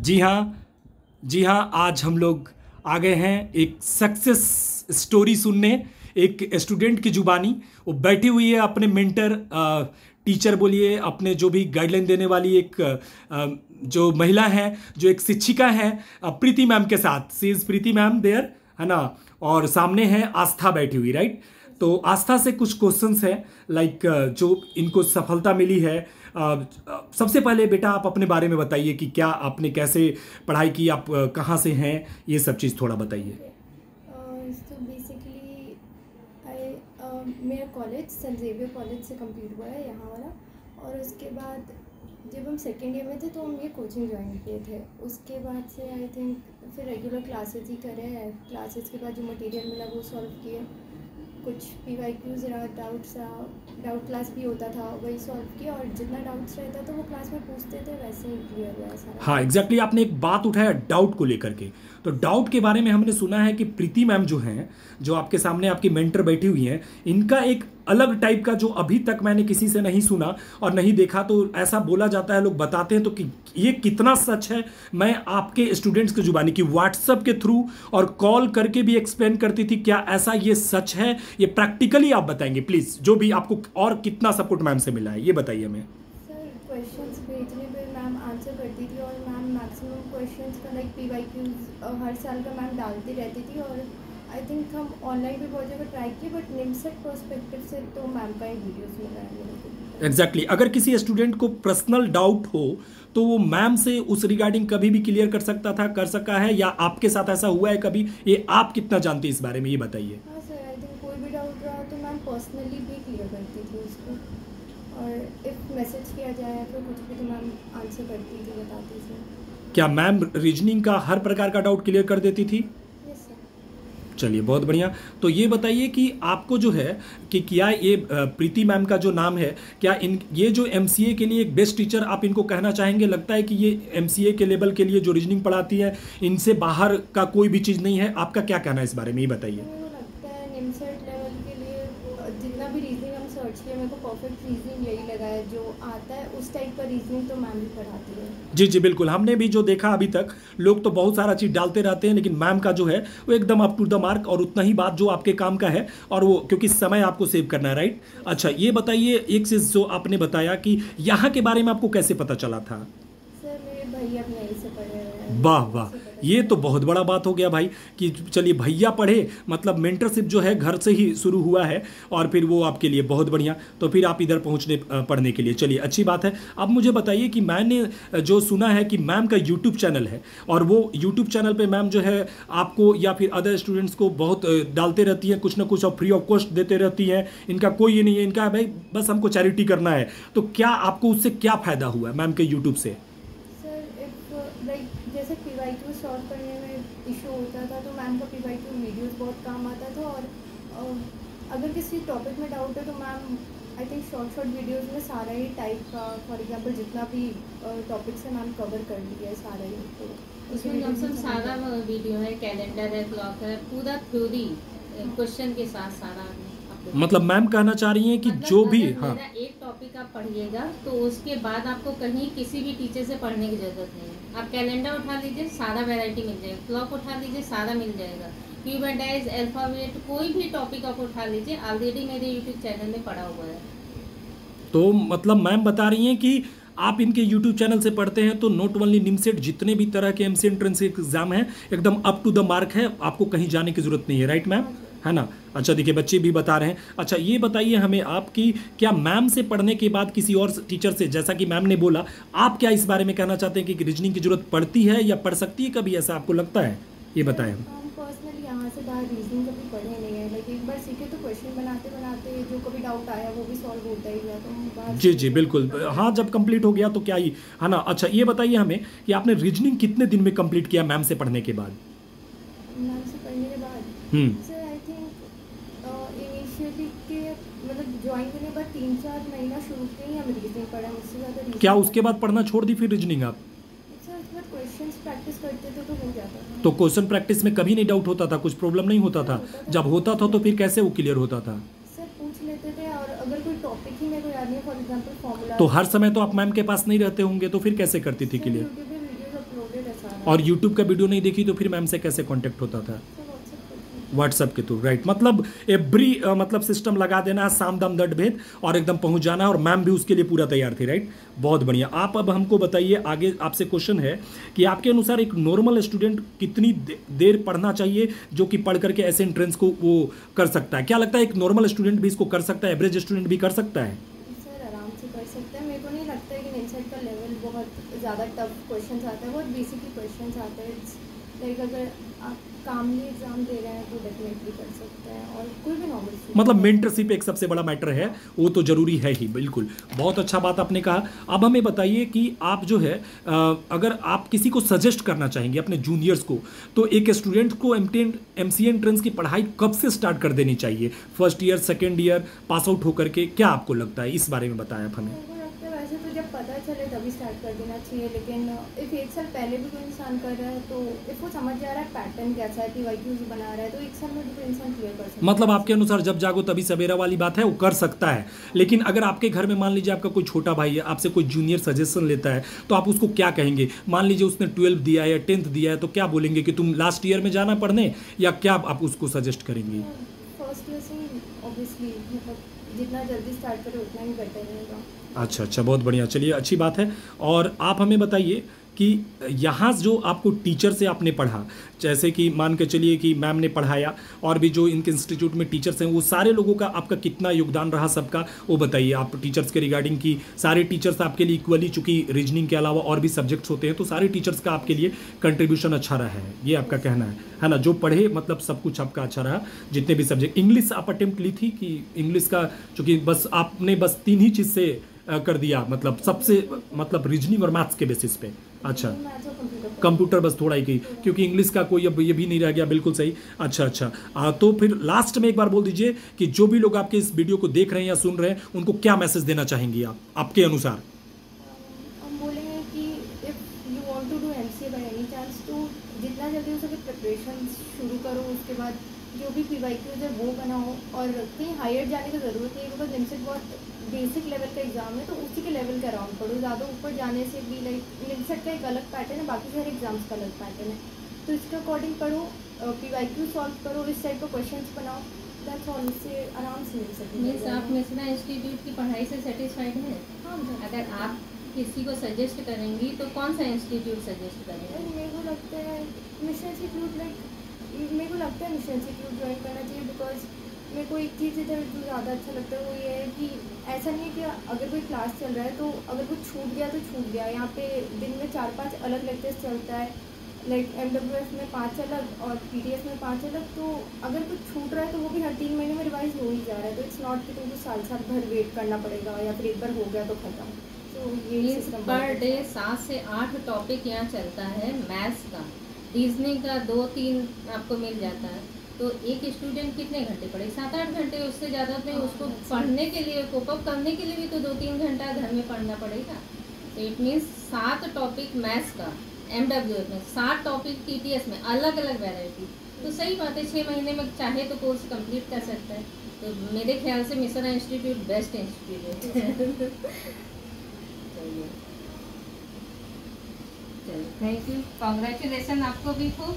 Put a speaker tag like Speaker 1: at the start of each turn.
Speaker 1: जी हाँ, जी हाँ, आज हम लोग आ गए हैं एक सक्सेस स्टोरी सुनने। एक स्टूडेंट की जुबानी, वो बैठी हुई है अपने मेंटर, टीचर बोलिए, अपने जो भी गाइडलाइन देने वाली एक जो महिला है, जो एक शिक्षिका है, प्रीति मैम के साथ। सी इज प्रीति मैम देयर, है ना। और सामने है आस्था बैठी हुई, राइट। तो आस्था से कुछ क्वेश्चंस है, लाइक जो इनको सफलता मिली है। सबसे पहले बेटा आप अपने बारे में बताइए कि क्या आपने कैसे पढ़ाई की, आप कहाँ से हैं, ये सब चीज़ थोड़ा बताइए।
Speaker 2: तो बेसिकली मेरा कॉलेज सेंट जेवियर कॉलेज से कंप्लीट हुआ है, यहाँ वाला। और उसके बाद जब हम सेकेंड ईयर में थे तो हम ये कोचिंग ज्वाइन किए थे। उसके बाद से आई थिंक फिर रेगुलर क्लासेस ही करे हैं। क्लासेस के बाद जो मटेरियल मिला वो सॉल्व किए। कुछ PYQs रहा, डाउट क्लास भी होता था, वही सॉल्व किया। और जितना डाउट्स रहता तो वो क्लास में पूछते थे, वैसे ही क्लियर हुआ है सारा।
Speaker 1: हाँ एग्जैक्टली, आपने एक बात उठाया डाउट को लेकर के। तो डाउट के बारे में हमने सुना है कि प्रीति मैम जो हैं, जो आपके सामने आपकी मेंटर बैठी हुई हैं, इनका एक अलग टाइप का जो अभी तक मैंने किसी से नहीं सुना और नहीं देखा। तो ऐसा बोला जाता है, लोग बताते हैं, तो कि ये कितना सच है मैं आपके स्टूडेंट्स की जुबानी की व्हाट्सएप के थ्रू और कॉल करके भी एक्सप्लेन करती थी। क्या ऐसा ये सच है? ये प्रैक्टिकली आप बताएंगे प्लीज, जो भी आपको और कितना सपोर्ट मैम से मिला है ये बताइए हमें।
Speaker 2: सर क्वेश्चंस भेजने पे मैम आंसर करती थी, और मैम मैक्सिमम क्वेश्चंस का लाइक PYQs हर साल का मैम डालती रहती थी। और आई थिंक हम ऑनलाइन भी बहुत जगह ट्राई किए, बट निमसेट पर्सपेक्टिव से तो मैम का ही वीडियोस मिला है मेरे को।
Speaker 1: एग्जैक्टली अगर किसी स्टूडेंट को पर्सनल डाउट हो तो वो मैम से उस रिगार्डिंग कभी भी क्लियर कर सकता था, कर सका है, या आपके साथ ऐसा हुआ है कभी? ये आप कितना जानते हैं इस बारे में, ये बताइए।
Speaker 2: हाँ सर, आई थिंक कोई भी डाउट रहा तो मैम पर्सनली भी क्लियर करती थी उसको। और इफ मैसेज किया जाए या फिर कुछ भी तो मैम आंसर करती थी, बताती थी।
Speaker 1: क्या मैम रीजनिंग का हर प्रकार का डाउट क्लियर कर देती थी?
Speaker 2: Yes sir.
Speaker 1: चलिए बहुत बढ़िया। तो ये बताइए कि आपको जो है कि क्या ये प्रीति मैम का जो नाम है, क्या इन ये जो MCA के लिए एक बेस्ट टीचर आप इनको कहना चाहेंगे? लगता है कि ये MCA के लेवल के लिए जो रीजनिंग पढ़ाती है, इनसे बाहर का कोई भी चीज़ नहीं है? आपका क्या कहना है इस बारे में, ये बताइए।
Speaker 2: मेरे को लगता है निमसेट लेवल के लिए जितना भी रीजनिंग हम सर्च किया, मेरे को परफेक्ट रीजनिंग यही लगा है। जो आता है उस टाइप का रीजनिंग तो मैम भी पढ़ाती है।
Speaker 1: जी जी बिल्कुल, हमने भी जो देखा अभी तक, लोग तो बहुत सारा चीज़ डालते रहते हैं, लेकिन मैम का जो है वो एकदम अप टू द मार्क, और उतना ही बात जो आपके काम का है, और वो क्योंकि समय आपको सेव करना है, राइट। अच्छा ये बताइए, एक चीज़ जो आपने बताया कि यहाँ के बारे में आपको कैसे पता चला था?
Speaker 2: सर मेरे भैया भी यहीं से पढ़े हुए हैं।
Speaker 1: वाह वाह, ये तो बहुत बड़ा बात हो गया भाई कि चलिए भैया पढ़े, मतलब मेंटरशिप जो है घर से ही शुरू हुआ है, और फिर वो आपके लिए बहुत बढ़िया। तो फिर आप इधर पहुंचने पढ़ने के लिए, चलिए अच्छी बात है। अब मुझे बताइए कि मैंने जो सुना है कि मैम का यूट्यूब चैनल है, और वो यूट्यूब चैनल पे मैम जो है आपको या फिर अदर स्टूडेंट्स को बहुत डालते रहती हैं कुछ ना कुछ, और फ्री ऑफ कॉस्ट देते रहती हैं। इनका कोई ये नहीं है, इनका भाई बस हमको चैरिटी करना है। तो क्या आपको उससे क्या फ़ायदा हुआ है मैम के यूट्यूब से?
Speaker 2: सर इफ लाइक जैसे PYQ सॉल्व करने में इशू होता था तो मैम का PYQ वीडियोस बहुत काम आता था। और अगर किसी टॉपिक में डाउट है तो ma'am I think short videos में सारा ही टाइप का, फॉर एग्जांपल जितना भी टॉपिक्स है मैम कवर कर लिया है सारा ही। तो
Speaker 3: उसमें लमसम सारा वीडियो है, कैलेंडर है, क्लॉक है, पूरा थ्योरी क्वेश्चन के साथ सारा।
Speaker 1: मतलब मैम कहना चाह रही हैं कि
Speaker 3: मतलब
Speaker 1: जो भी,
Speaker 3: अगर
Speaker 1: हाँ,
Speaker 3: मेरा एक टॉपिक आप पढ़िएगा तो उसके बाद आपको कहीं किसी भी टीचर से पढ़ने की जरूरत नहीं है। आप कैलेंडर उठा लीजिए, सारा वैरायटी मिल जाएगा। क्लॉक उठा लीजिए, सारा मिल जाएगा। क्यूबेडाइज, अल्फाबेट, कोई भी टॉपिक आप उठा लीजिए, ऑलरेडी मेरे यूट्यूब चैनल में पढ़ा हुआ है।
Speaker 1: तो मतलब मैम बता रही हैं कि आप इनके यूट्यूब चैनल से पढ़ते हैं तो नॉट ओनली निमसेट, जितने भी तरह के MC एंट्रेंस एग्जाम है एकदम अप टू द मार्क है, आपको कहीं जाने की जरूरत नहीं है, राइट मैम, है ना। अच्छा देखिए बच्चे भी बता रहे हैं। अच्छा ये बताइए हमें आप कि क्या मैम से पढ़ने के बाद किसी और टीचर से, जैसा कि मैम ने बोला, आप क्या इस बारे में कहना चाहते हैं कि रीजनिंग की जरूरत पड़ती है या पढ़ सकती है कभी, ऐसा आपको लगता है? ये बताएं।
Speaker 2: हम पर्सनली यहाँ से बाहर रीजनिंग कभी पढ़े नहीं है, लेकिन एक बार सीखे तो क्वेश्चन बनाते बनाते जो कभी डाउट आया वो भी सॉल्व होता ही गया। तो हम बाहर
Speaker 1: जी जी बिल्कुल, हाँ जब कंप्लीट हो गया तो क्या ही, है ना। अच्छा ये बताइए हमें कि आपने रीजनिंग कितने दिन में कंप्लीट किया मैम से पढ़ने के बाद?
Speaker 2: मैम से पढ़ने के बाद सर आई थिंक इनिशियली के मतलब ज्वाइन करने के बाद 3-4 महीना शुरू से ही हम रीजनिंग पढ़ा, मुझसे ज़्यादा रीजनिंग।
Speaker 1: क्या उसके बाद पढ़ना छोड़ दी फिर रीजनिंग आप?
Speaker 2: सर उसके बाद क्वेश्चंस प्रैक्टिस करते थे तो हो जाता था।
Speaker 1: तो क्वेश्चन प्रैक्टिस में कभी नहीं डाउट होता था, कुछ प्रॉब्लम नहीं होता था? जब होता था तो फिर कैसे वो क्लियर होता था?
Speaker 2: सर पूछ लेते थे, और अगर कोई टॉपिक ही मेरे को याद नहीं, फॉर एग्जांपल फॉर्मूला,
Speaker 1: तो हर समय तो आप मैम के पास नहीं रहते होंगे, तो फिर कैसे करती थी क्लियर?
Speaker 2: यूट्यूब पे वीडियोस अपलोडेड है सारा।
Speaker 1: और यूट्यूब का वीडियो नहीं देखी तो फिर मैम से कैसे कांटेक्ट होता था? व्हाट्सएप के थ्रू, राइट। मतलब एवरी मतलब सिस्टम लगा देना है, साम दाम दंड भेद, और एकदम पहुंच जाना है, और मैम भी उसके लिए पूरा तैयार थी, राइट। बहुत बढ़िया। आप अब हमको बताइए, आगे आपसे क्वेश्चन है कि आपके अनुसार एक नॉर्मल स्टूडेंट कितनी देर पढ़ना चाहिए जो कि पढ़ करके ऐसे एंट्रेंस को वो कर सकता है? क्या लगता है एक नॉर्मल स्टूडेंट भी इसको कर सकता है, एवरेज स्टूडेंट भी कर सकता है?
Speaker 2: सर आराम से कर सकते हैं। मेरे को नहीं लगता है कि मेंसट का लेवल बहुत ज़्यादा टफ क्वेश्चन आते हैं, बहुत बेसिक ही क्वेश्चन आते हैं। लाइक अगर आप कामली एग्जाम दे रहे हैं तो डेफिनेटली कर सकते हैं, और कोई भी नॉर्मल
Speaker 1: मतलब मेंटरशिप एक सबसे बड़ा मैटर है, वो तो जरूरी है ही, बिल्कुल। बहुत अच्छा बात आपने कहा। अब हमें बताइए कि आप जो है अगर आप किसी को सजेस्ट करना चाहेंगे अपने जूनियर्स को, तो एक स्टूडेंट को एमसीए एंट्रेंस की पढ़ाई कब से स्टार्ट कर देनी चाहिए? First year, second year pass out होकर के? क्या आपको लगता है, इस बारे में बताएं आप हमें।
Speaker 2: वैसे तो जब पता चले तभी स्टार्ट कर देना चाहिए, लेकिन इफ़ 1 साल पहले भी कोई इंसान कर रहा है तो इफ़ वो समझ जा रहा है पैटर्न कैसा है, पीवाईक्यूज बना रहा है, तो 1 साल में भी कोई इंसान क्लियर कर सकता है।
Speaker 1: मतलब आपके अनुसार जब जागो तभी सवेरा वाली बात है, वो कर सकता है। लेकिन अगर आपके घर में मान लीजिए आपका कोई छोटा भाई है, आपसे कोई जूनियर सजेशन लेता है, तो आप उसको क्या कहेंगे? मान लीजिए उसने 12 दिया है या 10th दिया है, तो क्या बोलेंगे कि तुम लास्ट ईयर में जाना पढ़ने, या क्या आप उसको सजेस्ट करेंगे?
Speaker 2: फर्स्ट ईयर से ऑब्वियसली मतलब जितना जल्दी स्टार्ट करें उतना ही बेटर रहेगा।
Speaker 1: अच्छा, बहुत बढ़िया। चलिए, अच्छी बात है। और आप हमें बताइए कि यहाँ जो आपको टीचर से आपने पढ़ा, जैसे कि मान के चलिए कि मैम ने पढ़ाया, और भी जो इनके इंस्टीट्यूट में टीचर्स हैं, वो सारे लोगों का आपका कितना योगदान रहा सबका, वो बताइए आप टीचर्स के रिगार्डिंग। की सारे टीचर्स आपके लिए इक्वली, चूंकि रीजनिंग के अलावा और भी सब्जेक्ट्स होते हैं, तो सारे टीचर्स का आपके लिए कंट्रीब्यूशन अच्छा रहा है, ये आपका कहना है ना? जो पढ़े मतलब सब कुछ आपका अच्छा रहा, जितने भी सब्जेक्ट। इंग्लिश आप अटेम्प्ट ली थी कि इंग्लिश का, चूँकि बस आपने बस 3 ही चीज़ से कर दिया, मतलब सबसे मतलब रीजनिंग और मैथ्स के बेसिस पे? अच्छा, कंप्यूटर बस थोड़ा ही की, क्योंकि इंग्लिश का कोई अब ये भी नहीं रह गया। बिल्कुल सही। अच्छा, तो फिर लास्ट में एक बार बोल दीजिए कि जो भी लोग आपके इस वीडियो को देख रहे हैं या सुन रहे हैं, उनको क्या मैसेज देना चाहेंगी आप, आपके अनुसार?
Speaker 2: हम बोलेंगे कि if you want to do MCA by any chance, तो जितना जल्दी हो सके प्रिपरेशन शुरू करो। उसके बाद जो भी पीवाईक्यूज है वो बनाओ, और कहीं हायर जाने की ज़रूरत नहीं है, बिकॉज एमसीए बहुत बेसिक लेवल का एग्जाम है, तो उसी के लेवल का अराउंड पढ़ो। ज़्यादा ऊपर जाने से भी लाइक निमसेट का एक अलग पैटर्न है, बाकी सारे एग्जाम्स का अलग पैटर्न है, तो इसके अकॉर्डिंग पढ़ो, पीवाईक्यू सॉल्व करो, इस टाइप का क्वेश्चंस बनाओ, दैट्स ऑल। इससे आराम से मिल सकते
Speaker 3: मीन्स आप मिश्रा इंस्टीट्यूट की पढ़ाई से सेटिस्फाइड हैं?
Speaker 2: हाँ,
Speaker 3: अगर आप किसी को सजेस्ट करेंगी तो कौन सा इंस्टीट्यूट सजेस्ट करेंगे?
Speaker 2: मेरे को लगता है मिशन इंस्टीट्यूट, मेरे को लगता है मिशन इंस्टीट्यूट ज्वाइन करना चाहिए, बिकॉज मेरे को एक चीज़ इधर जो ज़्यादा अच्छा लगता है वो ये है कि ऐसा नहीं है कि अगर कोई क्लास चल रहा है तो अगर कुछ छूट गया तो छूट गया। यहाँ पे दिन में 4-5 अलग लेक्चर्स चलता है, लाइक MWF में 5 अलग और PTS में 5 अलग, तो अगर कुछ छूट रहा है तो वो भी हर 3 महीने में रिवाइज हो ही जा रहा है, तो इट्स नॉट कि तुमको साल भर वेट करना पड़ेगा या फिर एक बार हो गया तो खत्म। तो ये
Speaker 3: पर डे 7 से 8 टॉपिक यहाँ चलता है। मैथ्स का, रीजनिंग का 2-3 आपको मिल जाता है, तो एक स्टूडेंट कितने घंटे पढ़े? 7-8 घंटे, उससे ज़्यादा नहीं। उसको पढ़ने के लिए, कोप अप करने के लिए भी तो 2-3 घंटा घर में पढ़ना पड़ेगा। तो इट मीन्स 7 टॉपिक मैथ्स का MWF में, 7 टॉपिक TTS में, अलग अलग वैरायटी। तो सही बात है, 6 महीने में चाहे तो कोर्स कंप्लीट कर सकता है। तो मेरे ख्याल से मिश्रा इंस्टीट्यूट बेस्ट इंस्टीट्यूट है। चलिए, थैंक यू, कॉन्ग्रेचुलेसन आपको भी खूब।